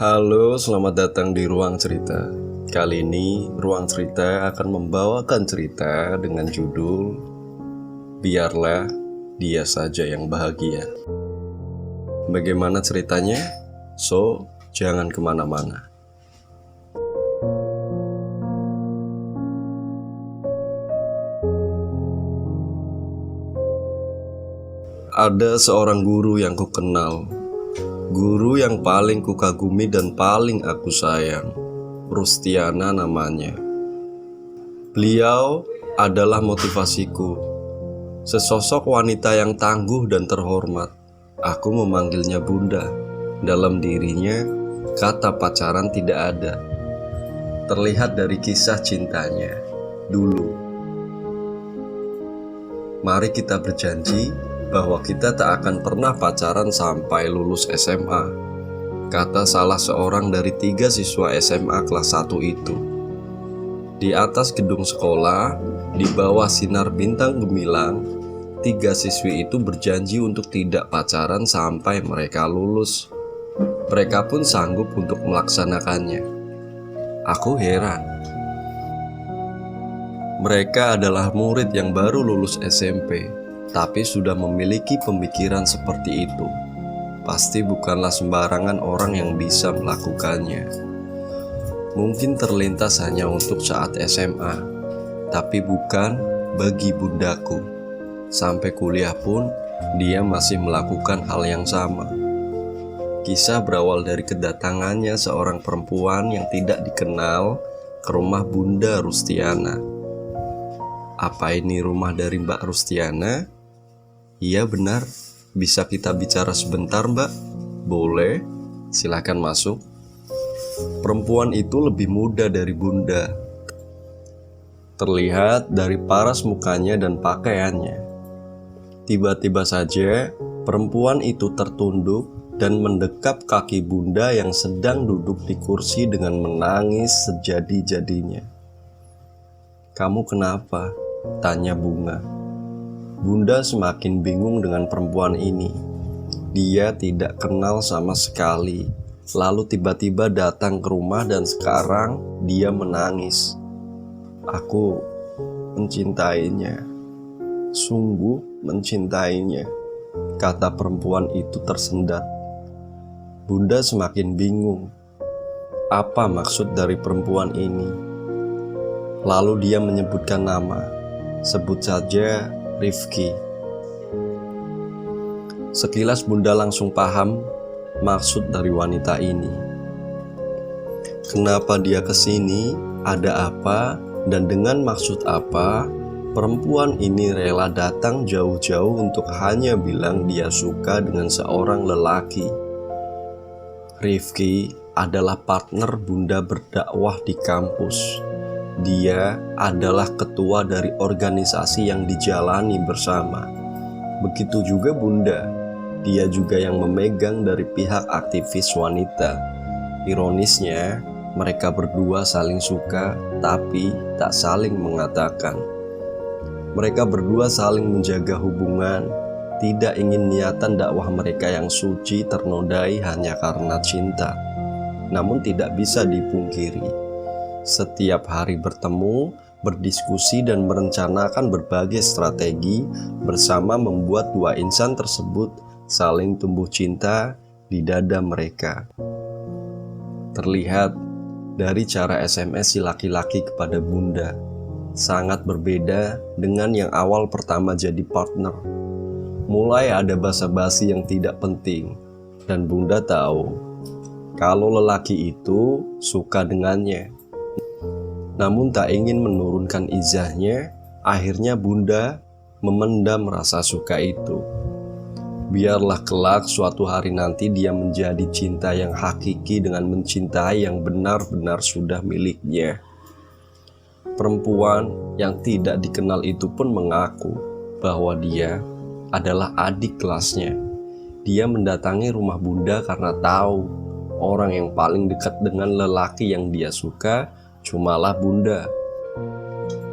Halo, selamat datang di Ruang Cerita. Kali ini, Ruang Cerita akan membawakan cerita dengan judul Biarlah Dia Saja Yang Bahagia. Bagaimana ceritanya? So, jangan kemana-mana. Ada seorang guru yang kukenal, guru yang paling kukagumi dan paling aku sayang. Rustiana namanya. Beliau adalah motivasiku, sesosok wanita yang tangguh dan terhormat. Aku memanggilnya Bunda. Dalam dirinya, kata pacaran tidak ada. Terlihat dari kisah cintanya dulu. Mari kita berjanji bahwa kita tak akan pernah pacaran sampai lulus SMA, kata salah seorang dari 3 siswa SMA kelas 1 itu. Di atas gedung sekolah, di bawah sinar bintang gemilang, 3 siswi itu berjanji untuk tidak pacaran sampai mereka lulus. Mereka pun sanggup untuk melaksanakannya. Aku heran. Mereka adalah murid yang baru lulus SMP, tapi sudah memiliki pemikiran seperti itu. Pasti bukanlah sembarangan orang yang bisa melakukannya. Mungkin terlintas hanya untuk saat SMA, tapi bukan bagi bundaku. Sampai kuliah pun, dia masih melakukan hal yang sama. Kisah berawal dari kedatangannya seorang perempuan yang tidak dikenal ke rumah Bunda Rustiana. Apa ini rumah dari Mbak Rustiana? Iya benar, bisa kita bicara sebentar Mbak? Boleh, silakan masuk. Perempuan itu lebih muda dari Bunda. Terlihat dari paras mukanya dan pakaiannya. Tiba-tiba saja, perempuan itu tertunduk dan mendekap kaki Bunda yang sedang duduk di kursi dengan menangis sejadi-jadinya. "Kamu kenapa?" tanya Bunga. Bunda semakin bingung dengan perempuan ini. Dia tidak kenal sama sekali. Lalu tiba-tiba datang ke rumah dan sekarang dia menangis. "Aku mencintainya. Sungguh mencintainya," kata perempuan itu tersendat. Bunda semakin bingung. Apa maksud dari perempuan ini? Lalu dia menyebutkan nama. Sebut saja Rifki. Sekilas Bunda langsung paham maksud dari wanita ini. Kenapa dia kesini, ada apa, dan dengan maksud apa perempuan ini rela datang jauh-jauh untuk hanya bilang dia suka dengan seorang lelaki. Rifki adalah partner Bunda berdakwah di kampus. Dia adalah ketua dari organisasi yang dijalani bersama. Begitu juga Bunda. Dia juga yang memegang dari pihak aktivis wanita. Ironisnya, mereka berdua saling suka, tapi tak saling mengatakan. Mereka berdua saling menjaga hubungan, tidak ingin niatan dakwah mereka yang suci ternodai hanya karena cinta. Namun tidak bisa dipungkiri, setiap hari bertemu, berdiskusi dan merencanakan berbagai strategi bersama membuat dua insan tersebut saling tumbuh cinta di dada mereka. Terlihat dari cara SMS si laki-laki kepada Bunda, sangat berbeda dengan yang awal pertama jadi partner. Mulai ada basa-basi yang tidak penting, dan Bunda tahu kalau lelaki itu suka dengannya. Namun tak ingin menurunkan izahnya, akhirnya Bunda memendam rasa suka itu. Biarlah kelak suatu hari nanti dia menjadi cinta yang hakiki dengan mencintai yang benar-benar sudah miliknya. Perempuan yang tidak dikenal itu pun mengaku bahwa dia adalah adik kelasnya. Dia mendatangi rumah Bunda karena tahu orang yang paling dekat dengan lelaki yang dia suka cumalah Bunda.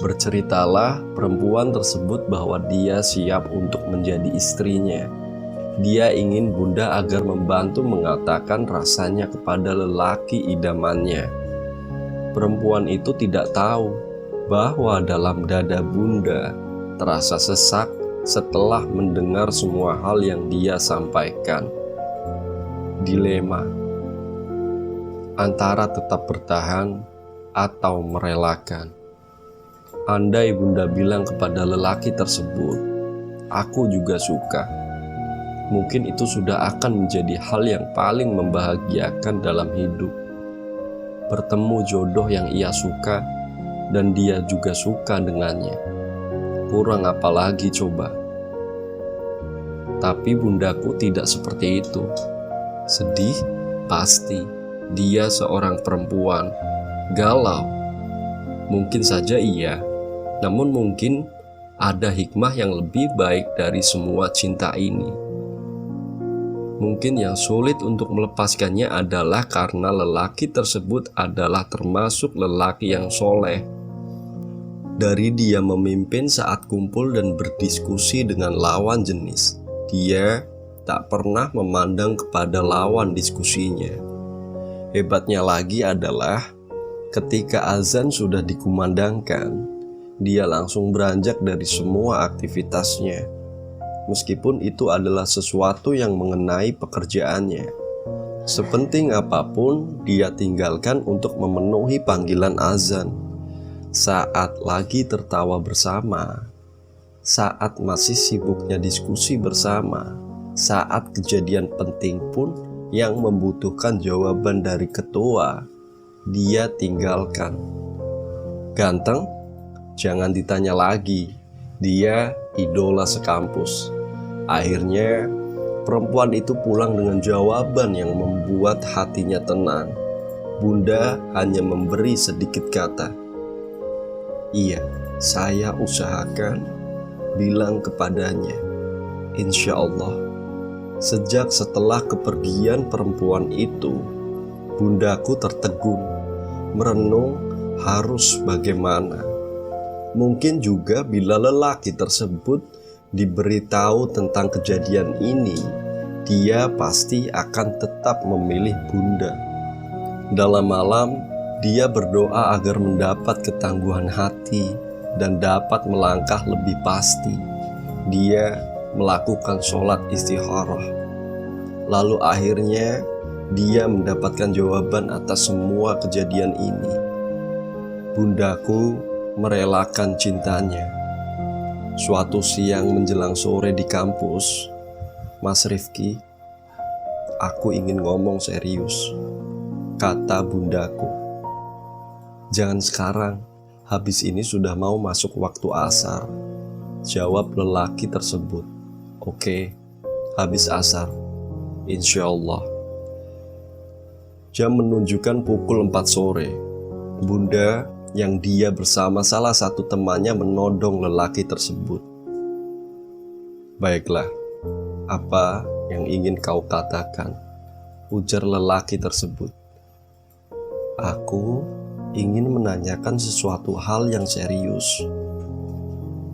Berceritalah perempuan tersebut bahwa dia siap untuk menjadi istrinya. Dia ingin Bunda agar membantu mengatakan rasanya kepada lelaki idamannya. Perempuan itu tidak tahu bahwa dalam dada Bunda terasa sesak setelah mendengar semua hal yang dia sampaikan. Dilema antara tetap bertahan atau merelakan. Andai Bunda bilang kepada lelaki tersebut, "Aku juga suka," mungkin itu sudah akan menjadi hal yang paling membahagiakan dalam hidup. Bertemu jodoh yang ia suka dan dia juga suka dengannya. Kurang apa lagi coba? Tapi Bundaku tidak seperti itu. Sedih? Pasti. Dia seorang perempuan. Galau? Mungkin saja iya. Namun mungkin ada hikmah yang lebih baik dari semua cinta ini. Mungkin yang sulit untuk melepaskannya adalah karena lelaki tersebut adalah termasuk lelaki yang soleh. Dari dia memimpin saat kumpul dan berdiskusi dengan lawan jenis, dia tak pernah memandang kepada lawan diskusinya. Hebatnya lagi adalah ketika azan sudah dikumandangkan, dia langsung beranjak dari semua aktivitasnya. Meskipun itu adalah sesuatu yang mengenai pekerjaannya. Sepenting apapun, dia tinggalkan untuk memenuhi panggilan azan. Saat lagi tertawa bersama, saat masih sibuknya diskusi bersama, saat kejadian penting pun yang membutuhkan jawaban dari ketua, dia tinggalkan. Ganteng? Jangan ditanya lagi. Dia idola sekampus. Akhirnya, perempuan itu pulang dengan jawaban yang membuat hatinya tenang. Bunda hanya memberi sedikit kata. "Iya, saya usahakan," bilang kepadanya. Insya Allah. Sejak setelah kepergian perempuan itu, Bundaku tertegun, merenung harus bagaimana. Mungkin juga bila lelaki tersebut diberitahu tentang kejadian ini, dia pasti akan tetap memilih Bunda. Dalam malam, dia berdoa agar mendapat ketangguhan hati dan dapat melangkah lebih pasti. Dia melakukan sholat istikharah. Lalu akhirnya, dia mendapatkan jawaban atas semua kejadian ini. Bundaku merelakan cintanya. Suatu siang menjelang sore di kampus, "Mas Rifki, aku ingin ngomong serius," kata Bundaku. "Jangan sekarang, habis ini sudah mau masuk waktu asar," jawab lelaki tersebut. "Oke, habis asar, insya Allah." Jam menunjukkan pukul 4 sore. Bunda yang dia bersama salah satu temannya menodong lelaki tersebut. "Baiklah, apa yang ingin kau katakan?" ujar lelaki tersebut. "Aku ingin menanyakan sesuatu hal yang serius.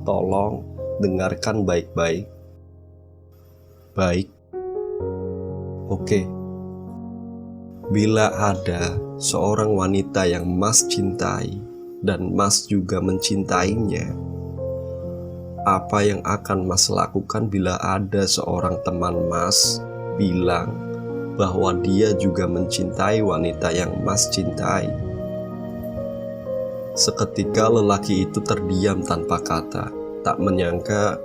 Tolong dengarkan baik-baik." "Baik. Oke. Bila ada seorang wanita yang Mas cintai dan Mas juga mencintainya, apa yang akan Mas lakukan bila ada seorang teman Mas bilang bahwa dia juga mencintai wanita yang Mas cintai?" Seketika lelaki itu terdiam tanpa kata, tak menyangka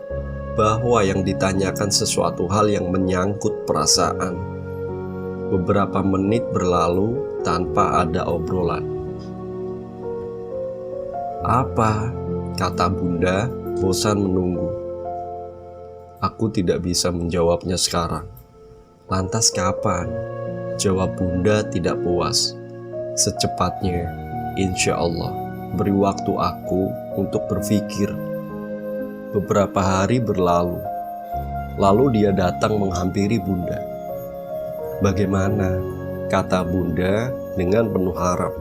bahwa yang ditanyakan sesuatu hal yang menyangkut perasaan. Beberapa menit berlalu tanpa ada obrolan. "Apa?" kata Bunda, bosan menunggu. "Aku tidak bisa menjawabnya sekarang." "Lantas kapan?" jawab Bunda tidak puas. "Secepatnya, insya Allah. Beri waktu aku untuk berpikir." Beberapa hari berlalu. Lalu dia datang menghampiri Bunda. "Bagaimana?" kata Bunda dengan penuh harap.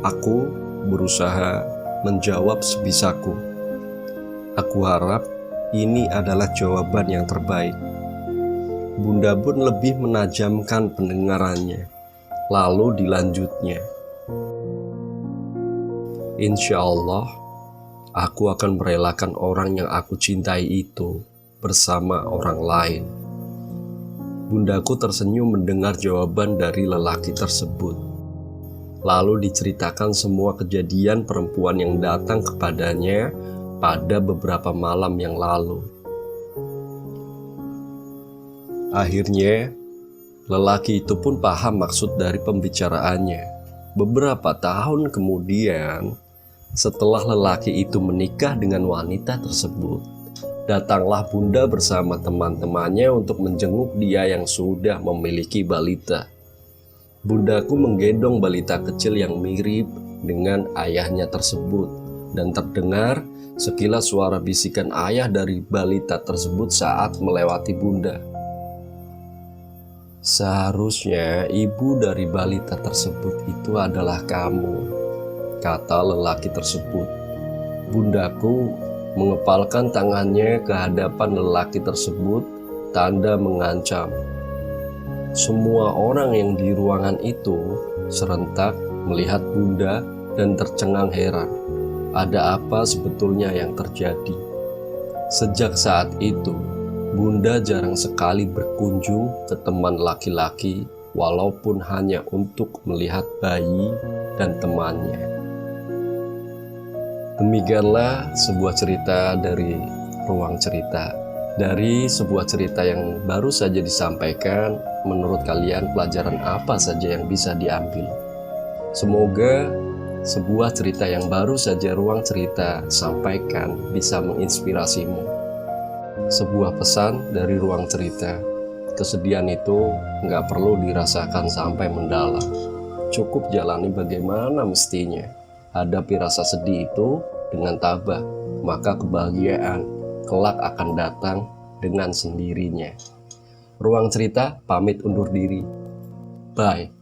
"Aku berusaha menjawab sebisaku. Aku harap ini adalah jawaban yang terbaik." Bunda pun lebih menajamkan pendengarannya. Lalu dilanjutnya, "Insya Allah, aku akan merelakan orang yang aku cintai itu bersama orang lain." Bundaku tersenyum mendengar jawaban dari lelaki tersebut. Lalu diceritakan semua kejadian perempuan yang datang kepadanya pada beberapa malam yang lalu. Akhirnya, lelaki itu pun paham maksud dari pembicaraannya. Beberapa tahun kemudian, setelah lelaki itu menikah dengan wanita tersebut, datanglah Bunda bersama teman-temannya untuk menjenguk dia yang sudah memiliki balita. Bundaku menggendong balita kecil yang mirip dengan ayahnya tersebut, dan terdengar sekilas suara bisikan ayah dari balita tersebut saat melewati Bunda. "Seharusnya ibu dari balita tersebut itu adalah kamu," kata lelaki tersebut. Bundaku mengepalkan tangannya ke hadapan lelaki tersebut, tanda mengancam. Semua orang yang di ruangan itu serentak melihat Bunda dan tercengang heran. Ada apa sebetulnya yang terjadi? Sejak saat itu, Bunda jarang sekali berkunjung ke teman laki-laki, walaupun hanya untuk melihat bayi dan temannya. Demikianlah sebuah cerita dari Ruang Cerita. Dari sebuah cerita yang baru saja disampaikan, menurut kalian pelajaran apa saja yang bisa diambil? Semoga sebuah cerita yang baru saja Ruang Cerita sampaikan bisa menginspirasimu. Sebuah pesan dari Ruang Cerita, kesedihan itu nggak perlu dirasakan sampai mendalam. Cukup jalani bagaimana mestinya. Hadapi rasa sedih itu dengan tabah, maka kebahagiaan kelak akan datang dengan sendirinya. Ruang Cerita pamit undur diri. Bye.